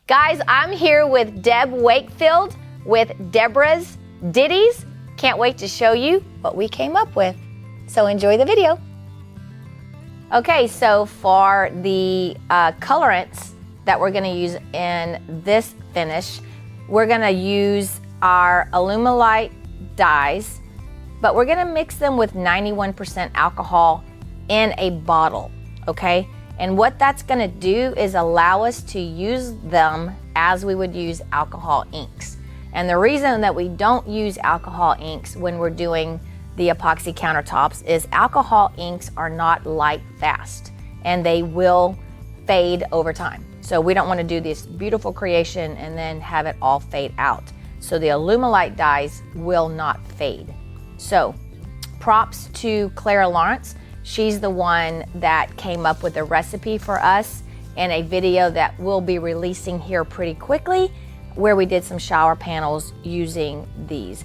Guys, I'm here with Deb Wakefield with Deborah's Ditties. Can't wait to show you what we came up with. So enjoy the video. Okay, so for the colorants that we're gonna use in this finish, we're gonna use our Alumilite dyes, but we're gonna mix them with 91% alcohol in a bottle, okay? And what that's gonna do is allow us to use them as we would use alcohol inks. And the reason that we don't use alcohol inks when we're doing the epoxy countertops is alcohol inks are not light fast and they will fade over time. So we don't wanna do this beautiful creation and then have it all fade out. So the Alumilite dyes will not fade. So props to Clara Lawrence. She's the one that came up with a recipe for us in a video that we'll be releasing here pretty quickly, where we did some shower panels using these.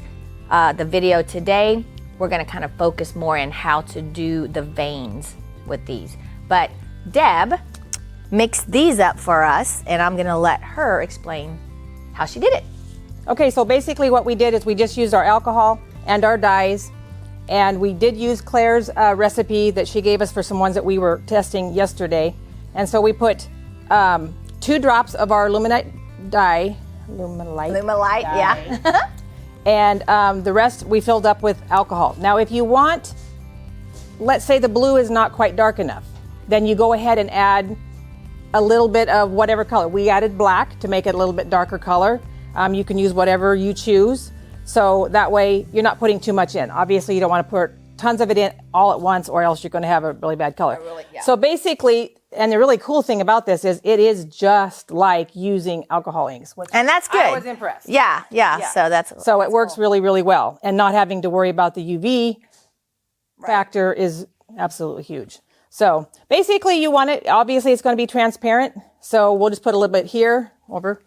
The video today, we're gonna kind of focus more on how to do the veins with these. But Deb mixed these up for us, and I'm gonna let her explain how she did it. Okay, so basically what we did is we just used our alcohol and our dyes, and we did use Claire's recipe that she gave us for some ones that we were testing yesterday. And so we put 2 drops of our Luminite dye, Alumilite, yeah. and the rest we filled up with alcohol. Now if you want, let's say the blue is not quite dark enough, then you go ahead and add a little bit of whatever color. We added black to make it a little bit darker color. You can use whatever you choose. So that way you're not putting too much in. Obviously you don't want to put tons of it in all at once or else you're going to have a really bad color. So basically, and the really cool thing about this is it is just like using alcohol inks. And that's good. I was impressed. Yeah. So it works really, really well. And not having to worry about the UV factor is absolutely huge. So basically you want it, obviously it's going to be transparent. So we'll just put a little bit here over.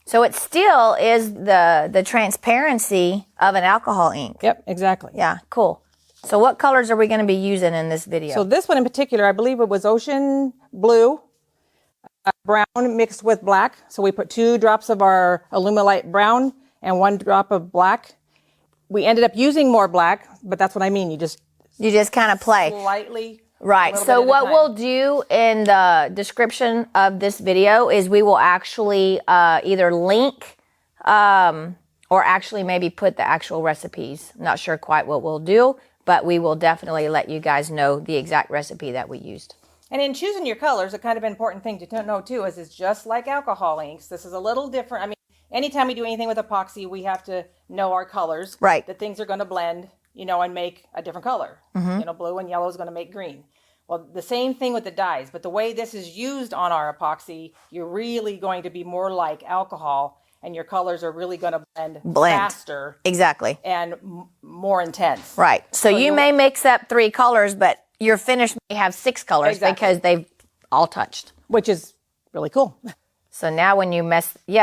So it still is the transparency of an alcohol ink. Yep, exactly. Yeah, cool. So what colors are we going to be using in this video? So this one in particular, I believe it was ocean blue, brown mixed with black. So we put 2 drops of our Alumilite brown and 1 drop of black. We ended up using more black, but that's what I mean. You just kind of play. Slightly. Right. So what we'll do in the description of this video is we will actually either link or actually maybe put the actual recipes. Not sure quite what we'll do, but we will definitely let you guys know the exact recipe that we used. And in choosing your colors, a kind of important thing to know too is it's just like alcohol inks. This is a little different. I mean, anytime we do anything with epoxy, we have to know our colors. Right. That things are going to blend, and make a different color. Mm-hmm. Blue and yellow is going to make green. Well, the same thing with the dyes, but the way this is used on our epoxy, you're really going to be more like alcohol, and your colors are really going to blend faster. Exactly. And more intense. Right. So you may mix up 3 colors, but your finish may have 6 colors because they've all touched. Which is really cool. So now when you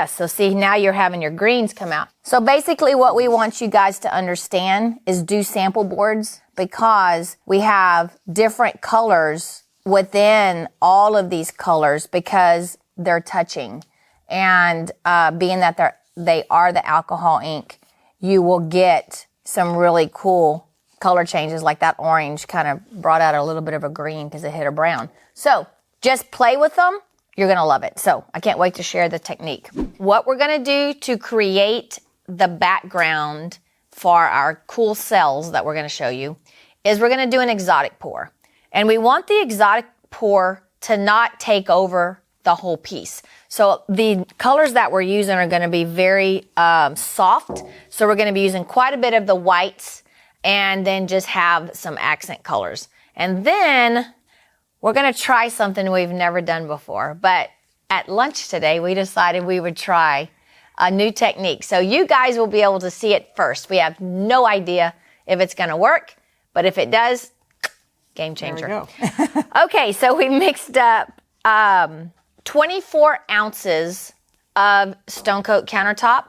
so see, now you're having your greens come out. So basically what we want you guys to understand is do sample boards, because we have different colors within all of these colors because they're touching. And being that they are the alcohol ink, you will get some really cool color changes, like that orange kind of brought out a little bit of a green because it hit a brown. So just play with them. You're going to love it. So I can't wait to share the technique. What we're going to do to create the background for our cool cells that we're going to show you is we're going to do an exotic pour. And we want the exotic pour to not take over the whole piece. So the colors that we're using are going to be very soft. So we're going to be using quite a bit of the whites and then just have some accent colors. And then we're going to try something we've never done before. But at lunch today, we decided we would try a new technique. So you guys will be able to see it first. We have no idea if it's going to work, but if it does, game changer. There we go. Okay, so we mixed up 24 ounces of Stone Coat Countertop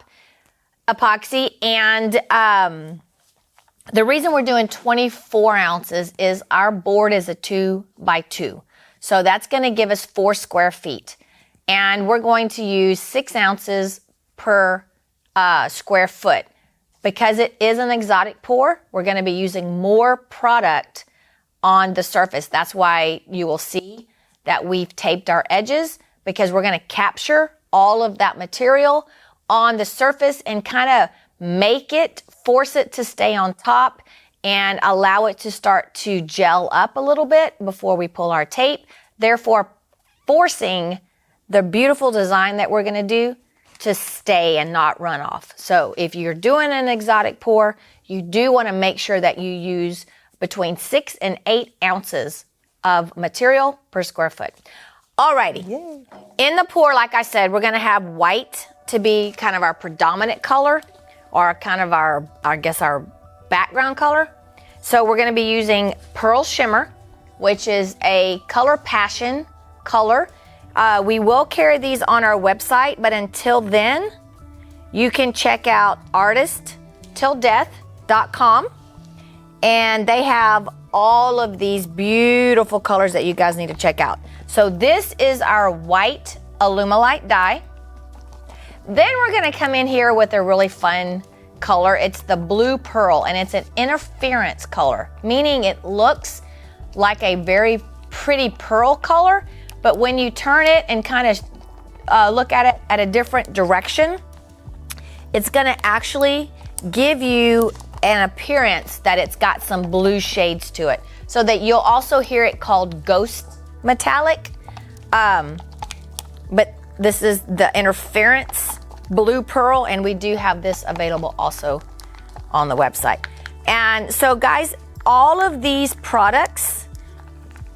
Epoxy, and the reason we're doing 24 ounces is our board is a 2x2. So that's going to give us 4 square feet. And we're going to use 6 ounces per square foot. Because it is an exotic pour, we're going to be using more product on the surface. That's why you will see that we've taped our edges, because we're going to capture all of that material on the surface and kind of force it to stay on top and allow it to start to gel up a little bit before we pull our tape, therefore forcing the beautiful design that we're going to do to stay and not run off. So if you're doing an exotic pour, you do want to make sure that you use between 6 and 8 ounces of material per square foot. Alrighty. Yay. In the pour, like I said, we're going to have white to be kind of our predominant color, or kind of our background color. So we're going to be using Pearl Shimmer, which is a Color Passion color. We will carry these on our website, but until then, you can check out artisttilldeath.com, and they have all of these beautiful colors that you guys need to check out. So this is our white Alumilite dye. Then we're going to come in here with a really fun color. It's the blue pearl, and it's an interference color, meaning it looks like a very pretty pearl color, but when you turn it and kind of look at it at a different direction, it's going to actually give you an appearance that it's got some blue shades to it, so that you'll also hear it called ghost metallic. But this is the interference blue pearl, and we do have this available also on the website. And so guys, all of these products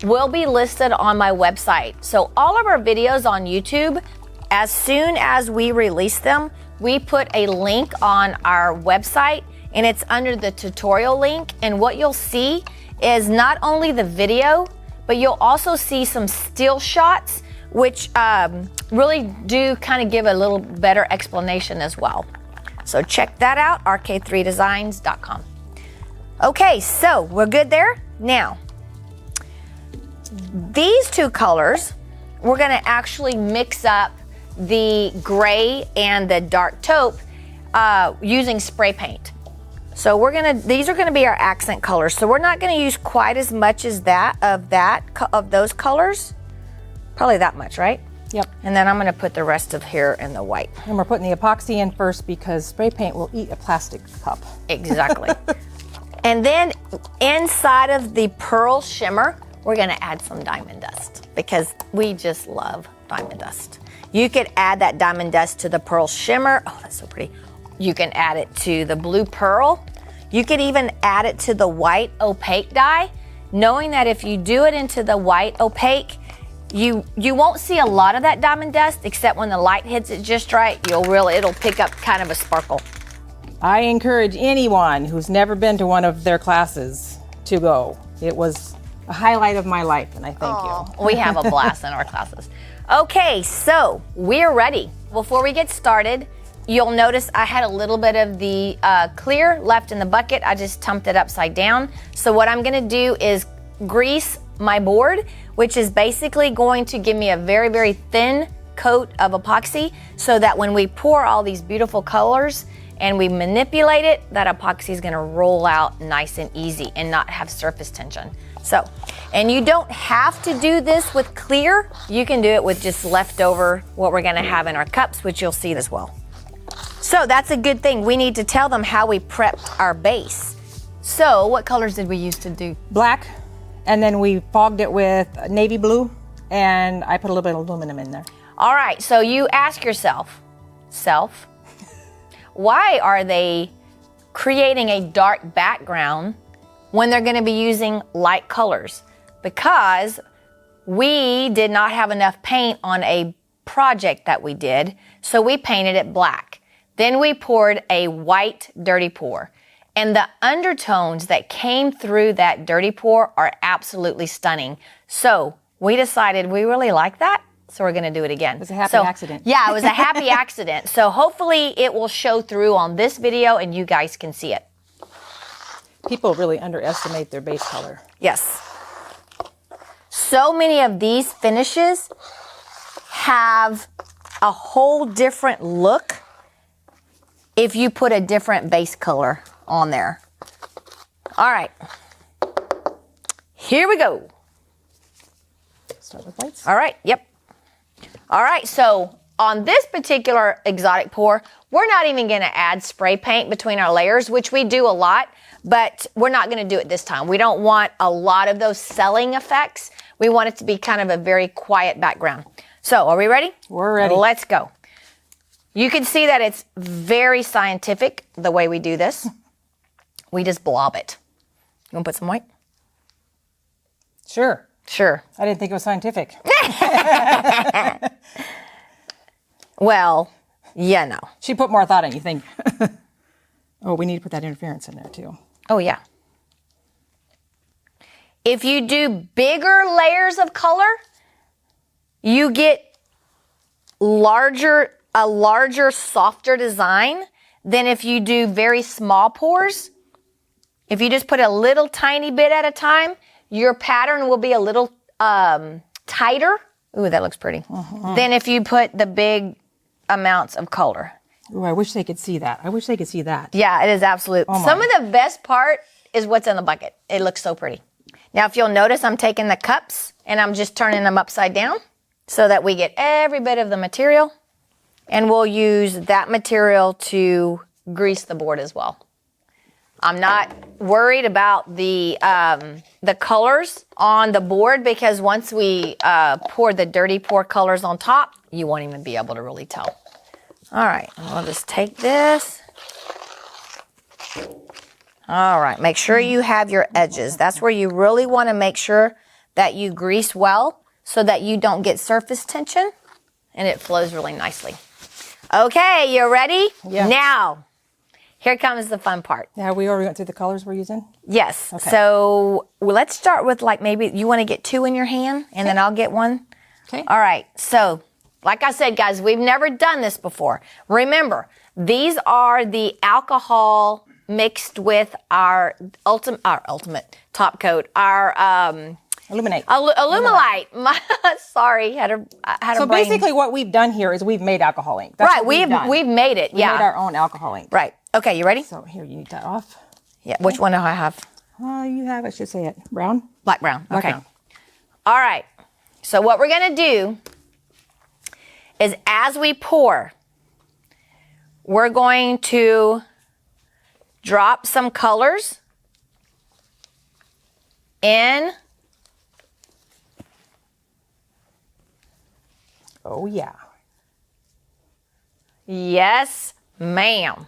will be listed on my website. So all of our videos on YouTube, as soon as we release them, we put a link on our website, and it's under the tutorial link. And what you'll see is not only the video, but you'll also see some still shots, which really do kind of give a little better explanation as well. So check that out, RK3Designs.com. Okay, so we're good there. Now, these two colors, we're gonna actually mix up the gray and the dark taupe using spray paint. So these are gonna be our accent colors. So we're not gonna use quite as much as of those colors. Probably that much, right? Yep. And then I'm gonna put the rest of here in the white. And we're putting the epoxy in first because spray paint will eat a plastic cup. Exactly. And then inside of the Pearl Shimmer, we're gonna add some diamond dust, because we just love diamond dust. You could add that diamond dust to the Pearl Shimmer. Oh, that's so pretty. You can add it to the blue pearl. You could even add it to the white opaque dye, knowing that if you do it into the white opaque, you won't see a lot of that diamond dust, except when the light hits it just right, it'll pick up kind of a sparkle. I encourage anyone who's never been to one of their classes to go. It was a highlight of my life, and I thank you. We have a blast in our classes. Okay, so we're ready. Before we get started, you'll notice I had a little bit of the clear left in the bucket. I just dumped it upside down. So what I'm gonna do is grease my board, which is basically going to give me a very, very thin coat of epoxy, so that when we pour all these beautiful colors and we manipulate it, that epoxy is gonna roll out nice and easy and not have surface tension. So, and you don't have to do this with clear. You can do it with just leftover, what we're gonna have in our cups, which you'll see as well. So that's a good thing. We need to tell them how we prep our base. So what colors did we use to do? Black, and then we fogged it with navy blue, and I put a little bit of aluminum in there. All right, so you ask yourself, why are they creating a dark background when they're gonna be using light colors? Because we did not have enough paint on a project that we did, so we painted it black. Then we poured a white dirty pour. And the undertones that came through that dirty pour are absolutely stunning. So we decided we really like that, so we're gonna do it again. It was a happy accident. Yeah, it was a happy accident. So hopefully it will show through on this video and you guys can see it. People really underestimate their base color. Yes. So many of these finishes have a whole different look if you put a different base color on there. All right, here we go. Start with whites. All right, yep. All right, so on this particular exotic pour, we're not even gonna add spray paint between our layers, which we do a lot, but we're not gonna do it this time. We don't want a lot of those selling effects. We want it to be kind of a very quiet background. So, are we ready? We're ready. Let's go. You can see that it's very scientific, the way we do this. We just blob it. You wanna put some white? Sure. Sure. I didn't think it was scientific. Well, yeah, no. She put more thought in, you think. Oh, we need to put that interference in there too. Oh, yeah. If you do bigger layers of color, you get a larger, softer design than if you do very small pours. If you just put a little tiny bit at a time, your pattern will be a little tighter. Ooh, that looks pretty. Than if you put the big amounts of color. Ooh, I wish they could see that. I wish they could see that. Yeah, it is absolute. Some of the best part is what's in the bucket. It looks so pretty. Now, if you'll notice, I'm taking the cups and I'm just turning them upside down so that we get every bit of the material. And we'll use that material to grease the board as well. I'm not worried about the colors on the board because once we pour the dirty pour colors on top, you won't even be able to really tell. All right, I'll just take this. All right, make sure you have your edges. That's where you really want to make sure that you grease well so that you don't get surface tension and it flows really nicely. Okay, you ready? Yeah. Now, here comes the fun part. Now, we already went through the colors we're using? Yes. Okay. So let's start with like maybe you want to get two in your hand and then I'll get one. Okay. All right. So like I said, guys, we've never done this before. Remember, these are the alcohol mixed with our ultimate top coat, our Illuminate. Illuminate. Sorry, had a So brain. basically what we've done here is we've made alcohol ink. That's Right, what we've done. we've made it. We Yeah. made our own alcohol ink. Right. Okay, you ready? So here, you need that off. Yeah. Which one do I have? Oh, you have, I should say it, brown? Black brown. Black Okay. brown. All right. So what we're going to do is as we pour, we're going to drop some colors in. Oh, yeah. Yes, ma'am.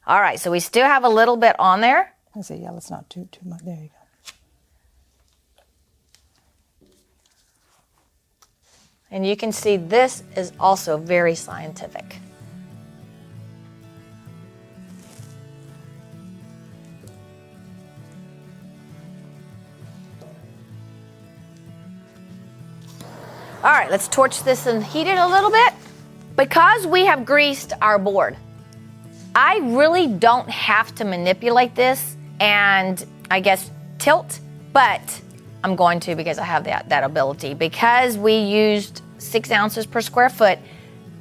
All right. So we still have a little bit on there. I say, yeah, let's not too much. There you go. And you can see this is also very scientific. All right, let's torch this and heat it a little bit. Because we have greased our board, I really don't have to manipulate this and I guess tilt, but I'm going to because I have that ability. Because we used 6 ounces per square foot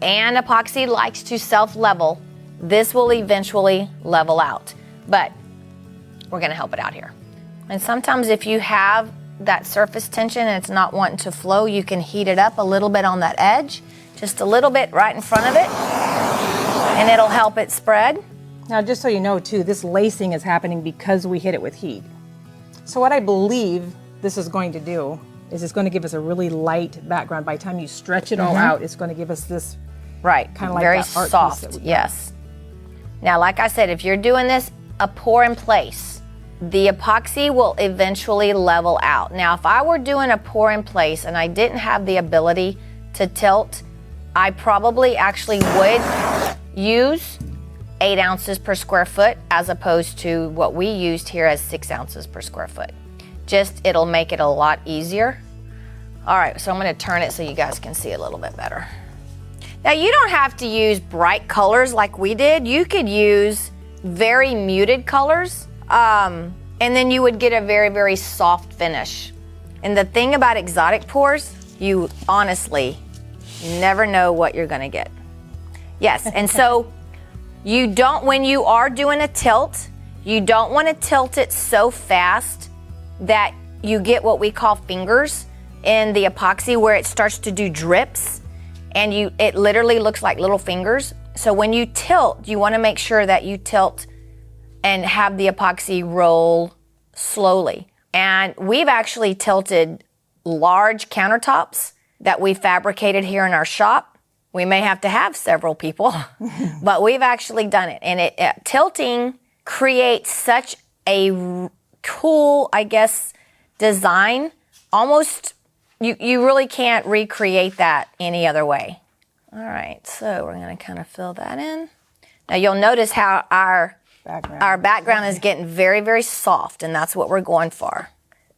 and epoxy likes to self-level, this will eventually level out. But we're gonna help it out here. And sometimes if you have that surface tension and it's not wanting to flow, you can heat it up a little bit on that edge, just a little bit right in front of it, and it'll help it spread. Now, just so you know, too, this lacing is happening because we hit it with heat. So what I believe this is going to do is it's going to give us a really light background. By the time you stretch it all out, it's going to give us this right, kind of like very that art piece soft. that we got. Yes. Now, like I said, if you're doing this a pour in place, the epoxy will eventually level out. Now, if I were doing a pour in place and I didn't have the ability to tilt, I probably actually would use 8 ounces per square foot as opposed to what we used here as 6 ounces per square foot. Just, it'll make it a lot easier. All right, so I'm gonna turn it so you guys can see a little bit better. Now, you don't have to use bright colors like we did. You could use very muted colors, and then you would get a very, very soft finish. And the thing about exotic pours, you honestly You never know what you're gonna get. Yes, and so you don't, when you are doing a tilt, you don't wanna tilt it so fast that you get what we call fingers in the epoxy where it starts to do drips and it literally looks like little fingers. So when you tilt, you wanna make sure that you tilt and have the epoxy roll slowly. And we've actually tilted large countertops that we fabricated here in our shop. We may have to have several people, but we've actually done it. And tilting creates such a cool, I guess, design. Almost, you really can't recreate that any other way. All right, so we're gonna kind of fill that in. Now you'll notice how our background is getting very, very soft, and that's what we're going for,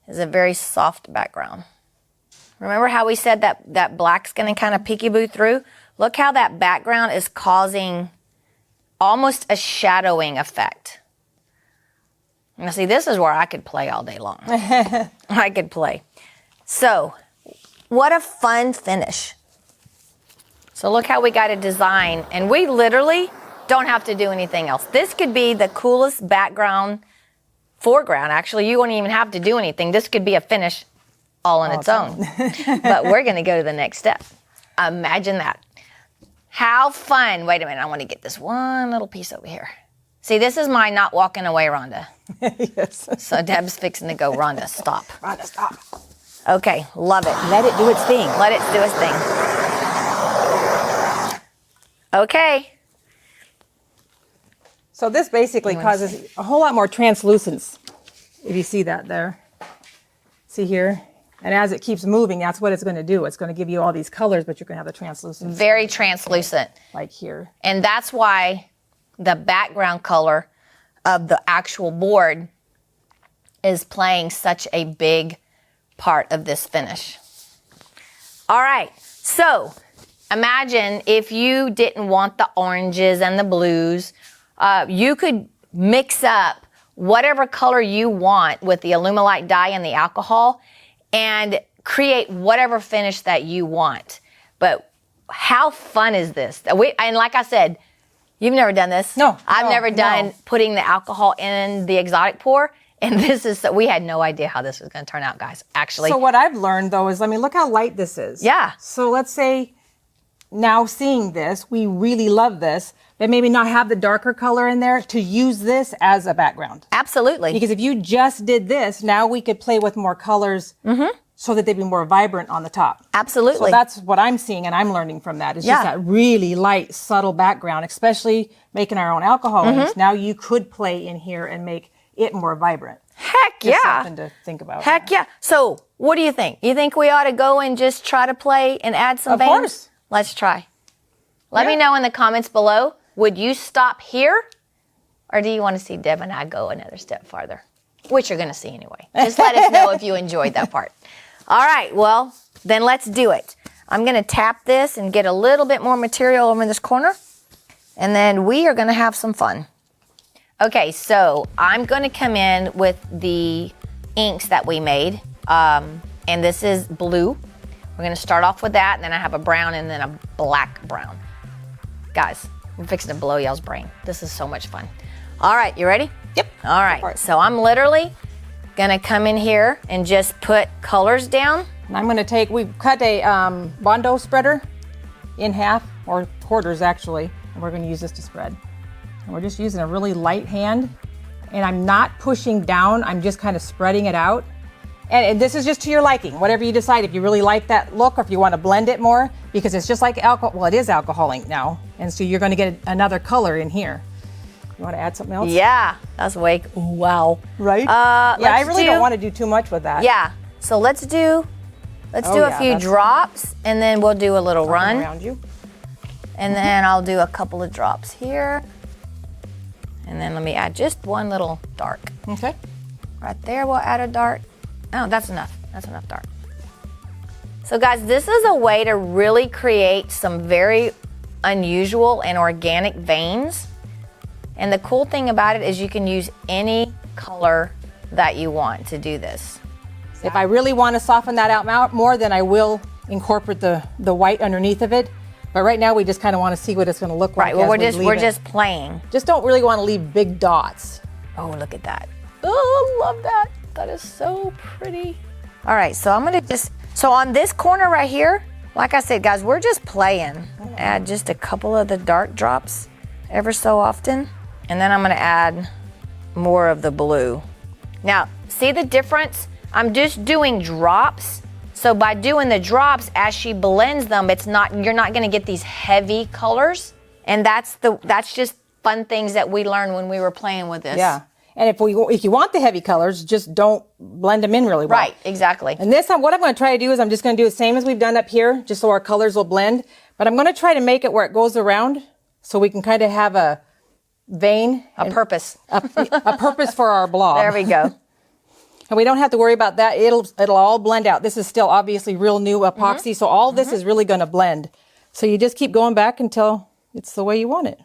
is a very soft background. Remember how we said that black's gonna kind of peekaboo through? Look how that background is causing almost a shadowing effect. Now see, this is where I could play all day long. I could play. So, what a fun finish. So look how we got a design, and we literally don't have to do anything else. This could be the coolest background, foreground actually. You won't even have to do anything. This could be a finish all on its own. But we're gonna go to the next step. Imagine that. How fun. Wait a minute, I wanna get this one little piece over here. See, this is my not walking away, Rhonda. Yes. So Deb's fixing to go, Rhonda, stop. Rhonda, stop. Okay, love it. Let it do its thing. Let it do its thing. Okay. So this basically causes a whole lot more translucence, if you see that there. See here? And as it keeps moving, that's what it's going to do. It's going to give you all these colors, but you're going to have the translucence. Very translucent. Like here. And that's why the background color of the actual board is playing such a big part of this finish. All right, so imagine if you didn't want the oranges and the blues, you could mix up whatever color you want with the Alumilite dye and the alcohol and create whatever finish that you want. But how fun is this? And like I said, you've never done this. No. I've never done putting the alcohol in the exotic pour. And this is, we had no idea how this was going to turn out, guys, actually. So what I've learned, though, is, I mean, look how light this is. Yeah. So let's say now seeing this, we really love this, but maybe not have the darker color in there to use this as a background. Absolutely. Because if you just did this, now we could play with more colors so that they'd be more vibrant on the top. Absolutely. So that's what I'm seeing and I'm learning from that. It's just that really light, subtle background, especially making our own alcohol inks. Now you could play in here and make it more vibrant. Heck Just yeah. something to think about. Heck yeah. So what do you think? You think we ought to go and just try to play and add some veins? Of course. Let's try. Let me know in the comments below. Would you stop here? Or do you want to see Deb and I go another step farther? Which you're going to see anyway. Just let us know if you enjoyed that part. All right, well, then let's do it. I'm going to tap this and get a little bit more material over in this corner. And then we are going to have some fun. Okay, so I'm going to come in with the inks that we made. And this is blue. We're going to start off with that. And then I have a brown and then a black brown. Guys, I'm fixing to blow y'all's brain. This is so much fun. All right, you ready? Yep. All right, so I'm literally gonna come in here and just put colors down. And I'm gonna take, we've cut a Bondo spreader in half, or quarters actually, and we're gonna use this to spread. And we're just using a really light hand, and I'm not pushing down, I'm just kind of spreading it out. And this is just to your liking, whatever you decide, if you really like that look or if you want to blend it more, because it's just like alcohol, well, it is alcohol ink now, and so you're going to get another color in here. You want to add something else? Yeah, that's way, wow. Right? Yeah, I really don't want to do too much with that. Yeah, so let's do a few drops, and then we'll do a little run. Around you. And then I'll do a couple of drops here. And then let me add just one little dark. Okay. Right there, we'll add a dark. Oh, that's enough. That's enough dark. So guys, this is a way to really create some very unusual and organic veins. And the cool thing about it is you can use any color that you want to do this. If I really want to soften that out more, then I will incorporate the white underneath of it. But right now we just kind of want to see what it's going to look like. Right, well, as we're just playing. Just don't really want to leave big dots. Oh, look at that. Oh, love that. That is so pretty. All right, so I'm gonna so on this corner right here, like I said, guys, we're just playing. Add just a couple of the dark drops ever so often. And then I'm gonna add more of the blue. Now, see the difference? I'm just doing drops. So by doing the drops, as she blends them, you're not gonna get these heavy colors. And that's just fun things that we learned when we were playing with this. Yeah. And if you want the heavy colors, just don't blend them in really well. Right, exactly. And this time, what I'm going to try to do is I'm just going to do the same as we've done up here, just so our colors will blend. But I'm going to try to make it where it goes around, so we can kind of have a vein. A purpose. A purpose for our blob. There we go. And we don't have to worry about that. It'll all blend out. This is still obviously real new epoxy, so all this is really going to blend. So you just keep going back until it's the way you want it.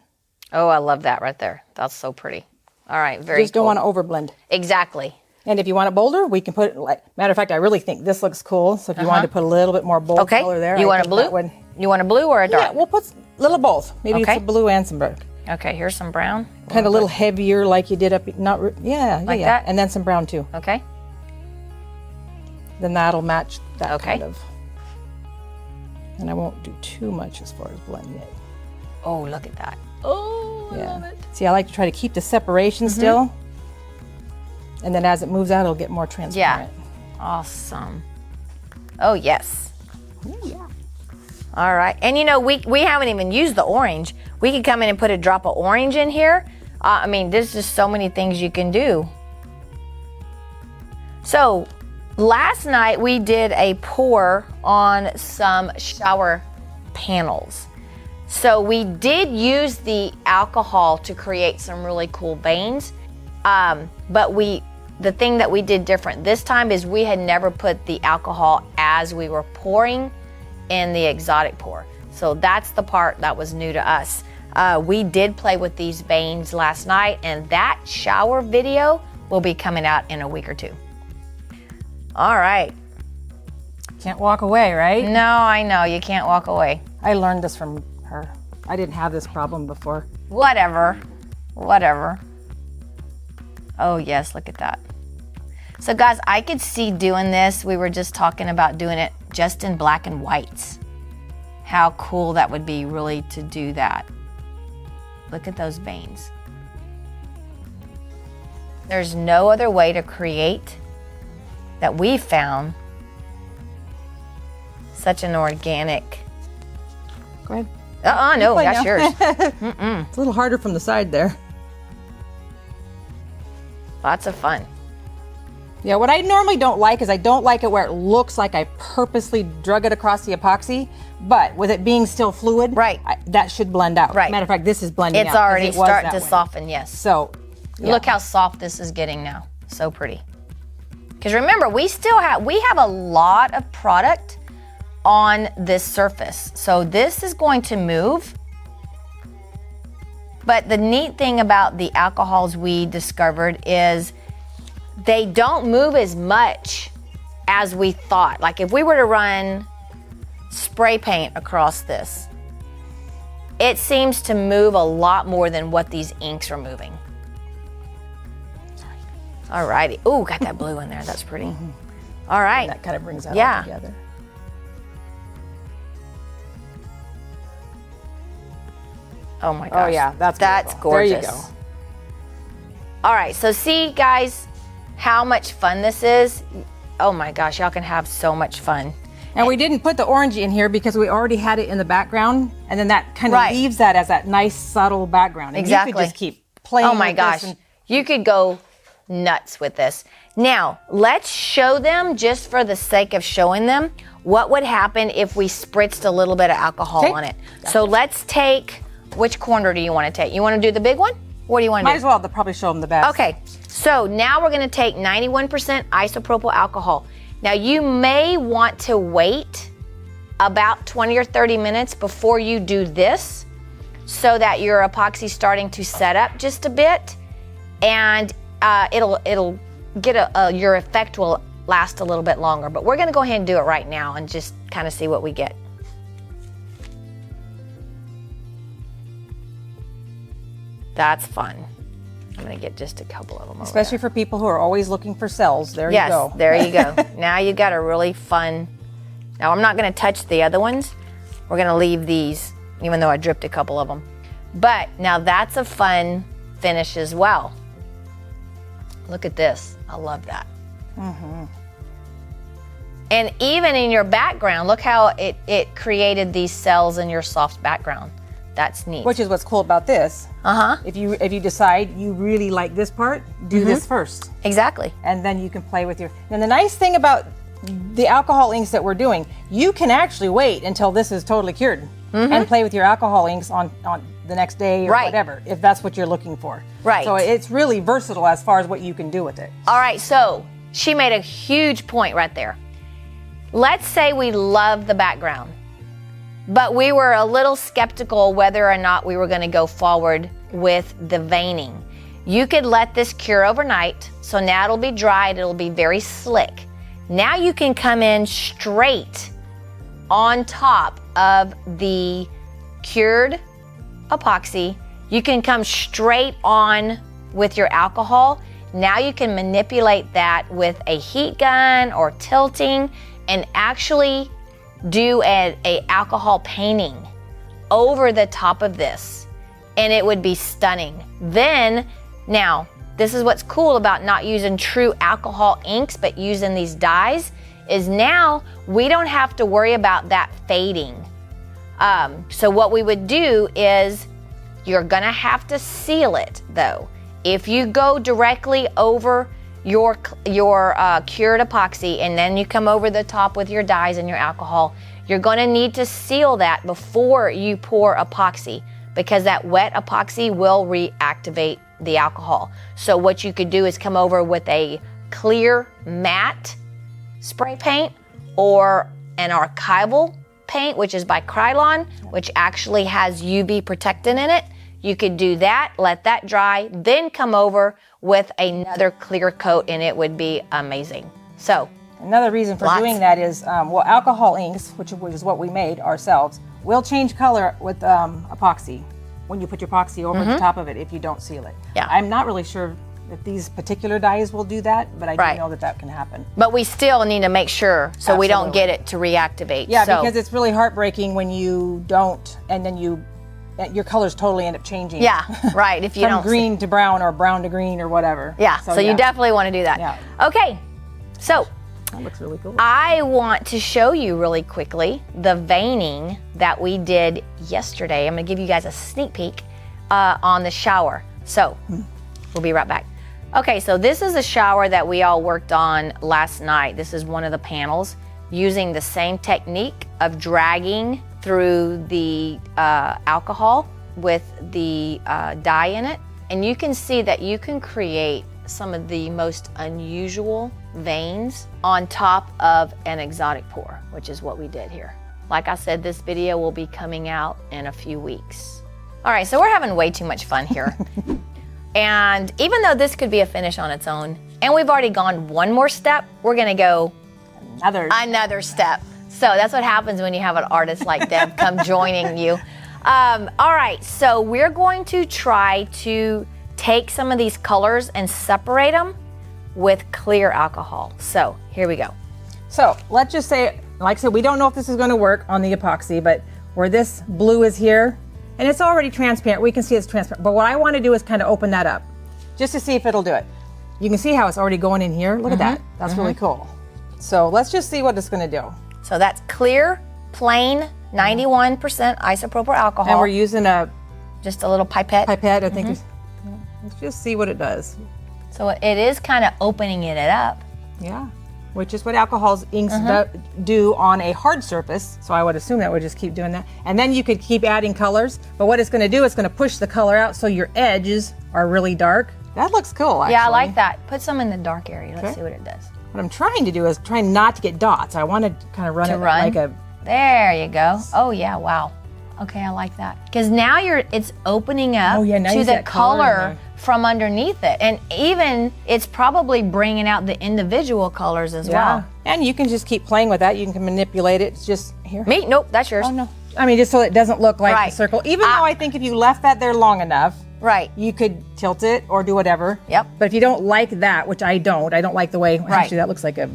Oh, I love that right there. That's so pretty. All right, very Just don't want to overblend. Exactly. And if you want it bolder, we can put it matter of fact, I really think this looks cool. So if you wanted to put a little bit more bold color there. You want a blue? You want a blue or a dark? Yeah, we'll put a little both. Maybe it's a blue and some dark. Okay, here's some brown. Kind of a little heavier like you did up, like that? And then some brown too. Okay. Then that'll match that kind of. And I won't do too much as far as blending it. Oh, look at that. Oh, I love it. See, I like to try to keep the separation still. And then as it moves out, it'll get more transparent. Yeah. Awesome. Oh, yes. Ooh, yeah. All right. And you know, we haven't even used the orange. We could come in and put a drop of orange in here. I mean, there's just so many things you can do. So, last night we did a pour on some shower panels. So we did use the alcohol to create some really cool veins, but the thing that we did different this time is we had never put the alcohol as we were pouring in the exotic pour. So that's the part that was new to us. We did play with these veins last night, and that shower video will be coming out in a week or two. All right. Can't walk away, right? No, I know, you can't walk away. I learned this from her. I didn't have this problem before. Whatever. Oh yes, look at that. So guys, I could see doing this. We were just talking about doing it just in black and whites. How cool that would be really to do that. Look at those veins. There's no other way to create that we found such an organic. Go ahead. No, that's yours. It's a little harder from the side there. Lots of fun. Yeah, what I normally don't like is I don't like it where it looks like I purposely drug it across the epoxy, but with it being still fluid, that should blend out. Right. Matter of fact, this is blending out. It's already starting to soften, yes. So, look how soft this is getting now. So pretty. Because remember, we have a lot of product on this surface. So this is going to move. But the neat thing about the alcohols we discovered is they don't move as much as we thought. Like if we were to run spray paint across this, it seems to move a lot more than what these inks are moving. All righty. Ooh, got that blue in there. That's pretty. All right. And that kind of brings that all together. Oh my gosh. Oh yeah, that's gorgeous. There you go. All right, so see guys how much fun this is. Oh my gosh, y'all can have so much fun. And we didn't put the orange in here because we already had it in the background, and then that kind of leaves that as that nice subtle background. And exactly. You could just keep playing. Oh my gosh, you could go nuts with this. Now, let's show them, just for the sake of showing them, what would happen if we spritzed a little bit of alcohol on it. Gotcha. So let's take, which corner do you want to take? You want to do the big one? What do you want to do? Might as well, they'll probably show them the best. Okay, so now we're going to take 91% isopropyl alcohol. Now you may want to wait about 20 or 30 minutes before you do this so that your epoxy's starting to set up just a bit, and it'll get your effect will last a little bit longer. But we're gonna go ahead and do it right now and just kind of see what we get. That's fun. I'm gonna get just a couple of them. Especially for people who are always looking for cells. There yes, you go. There you go. Now you got a really fun. Now I'm not gonna touch the other ones. We're gonna leave these, even though I dripped a couple of them. But now that's a fun finish as well. Look at this. I love that. Mm-hmm. And even in your background, look how it created these cells in your soft background. That's neat. Which is what's cool about this. Uh-huh. If you decide you really like this part, do this first. Exactly. And then you can play with your. And the nice thing about the alcohol inks that we're doing, you can actually wait until this is totally cured and play with your alcohol inks on the next day or whatever, if that's what you're looking for. Right. So it's really versatile as far as what you can do with it. All right, so she made a huge point right there. Let's say we love the background, but we were a little skeptical whether or not we were going to go forward with the veining. You could let this cure overnight, so now it'll be dried, it'll be very slick. Now you can come in straight on top of the cured epoxy. You can come straight on with your alcohol. Now you can manipulate that with a heat gun or tilting and actually do a alcohol painting over the top of this, and it would be stunning. Then, now, this is what's cool about not using true alcohol inks, but using these dyes, is now we don't have to worry about that fading. So what we would do is, you're gonna have to seal it though. If you go directly over your cured epoxy and then you come over the top with your dyes and your alcohol, you're gonna need to seal that before you pour epoxy, because that wet epoxy will reactivate the alcohol. So what you could do is come over with a clear matte spray paint or an archival paint, which is by Krylon, which actually has UV protectant in it. You could do that, let that dry, then come over with another clear coat and it would be amazing. So another reason for doing that is, well, alcohol inks, which is what we made ourselves, will change color with epoxy when you put your epoxy over the top of it if you don't seal it. Yeah. I'm not really sure if these particular dyes will do that, but I do know that that can happen. But we still need to make sure so we don't get it to reactivate. Yeah, because it's really heartbreaking when you don't, and then your colors totally end up changing. Yeah, right. If you From don't green to brown or brown to green or whatever. Yeah, so you definitely want to do that. Yeah. Okay, so that looks really cool. I want to show you really quickly the veining that we did yesterday. I'm going to give you guys a sneak peek on the shower. So we'll be right back. Okay, so this is a shower that we all worked on last night. This is one of the panels using the same technique of dragging through the alcohol with the dye in it. And you can see that you can create some of the most unusual veins on top of an exotic pour, which is what we did here. Like I said, this video will be coming out in a few weeks. All right, so we're having way too much fun here. And even though this could be a finish on its own, and we've already gone one more step, we're gonna go another step. So that's what happens when you have an artist like Deb come joining you. All right, so we're going to try to take some of these colors and separate them with clear alcohol. So here we go. So let's just say, like I said, we don't know if this is going to work on the epoxy, but where this blue is here, and it's already transparent, we can see it's transparent, but what I want to do is kind of open that up just to see if it'll do it. You can see how it's already going in here. Look at that. That's really cool. So let's just see what it's going to do. So that's clear, plain, 91% isopropyl alcohol. And we're using just a little pipette. I think. Let's just see what it does. So it is kind of opening it up. Yeah, which is what alcohol's inks do on a hard surface. So I would assume that would just keep doing that. And then you could keep adding colors, but what it's going to do is going to push the color out so your edges are really dark. That looks cool, actually. Yeah, I like that. Put some in the dark area. Let's see what it does. What I'm trying to do is try not to get dots. I want to kind of run it like a... There you go. Oh yeah, wow. Okay, I like that. Because now it's opening up to the color from underneath it. And even it's probably bringing out the individual colors as well. And you can just keep playing with that. You can manipulate it. It's just here. Me? Nope, that's yours. Oh, no. I mean, just so it doesn't look like a circle. Even though I think if you left that there long enough, you could tilt it or do whatever. Yep. But if you don't like that, which I don't like the way, actually that looks like a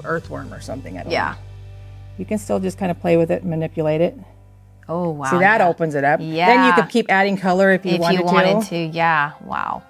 earthworm or something. I don't know. You can still just kind of play with it and manipulate it. Oh, wow. See, that opens it up. Yeah. Then you could keep adding color if you wanted to. If you wanted to, yeah. Wow.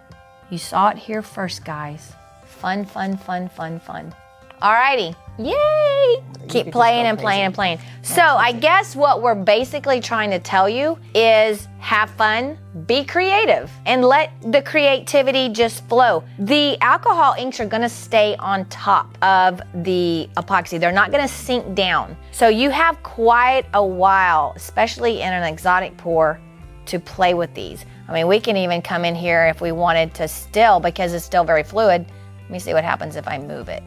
You saw it here first, guys. Fun, fun, fun, fun, fun. Alrighty. Yay! Keep playing and playing and playing. So I guess what we're basically trying to tell you is have fun, be creative, and let the creativity just flow. The alcohol inks are gonna stay on top of the epoxy. They're not gonna sink down. So you have quite a while, especially in an exotic pour, to play with these. I mean, we can even come in here if we wanted to still, because it's still very fluid. Let me see what happens if I move it.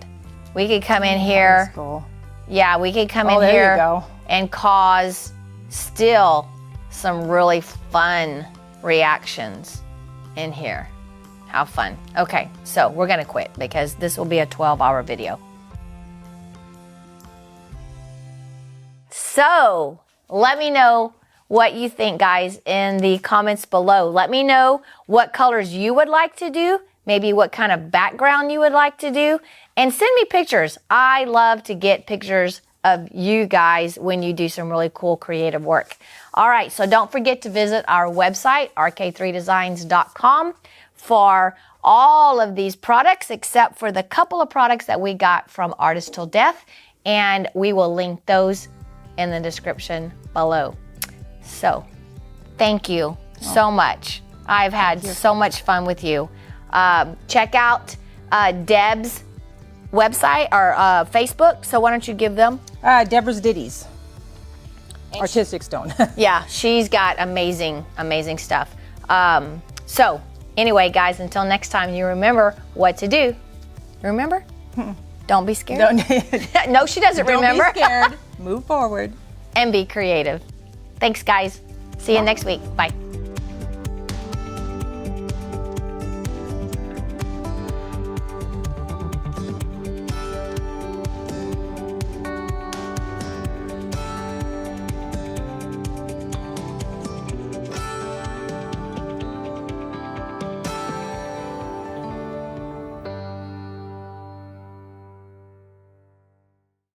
We could come in here. Cool. Yeah, we could come in there here you go. and cause still some really fun reactions in here. How fun. Okay, so we're gonna quit because this will be a 12-hour video. So let me know what you think, guys, in the comments below. Let me know what colors you would like to do, maybe what kind of background you would like to do, and send me pictures. I love to get pictures of you guys when you do some really cool creative work. All right, so don't forget to visit our website, RK3designs.com, for all of these products except for the couple of products that we got from Artist Till Death, and we will link those in the description below. So, thank you so much. I've had so much fun with you. Check out Deb's website or Facebook. So why don't you give them? Deborah's Ditties. Artistic Stone. Yeah, she's got amazing, amazing stuff. So anyway, guys, until next time, you remember what to do. Remember? Don't be scared. No, she doesn't remember. Don't be scared. Move forward. And be creative. Thanks, guys. See you next week. Bye.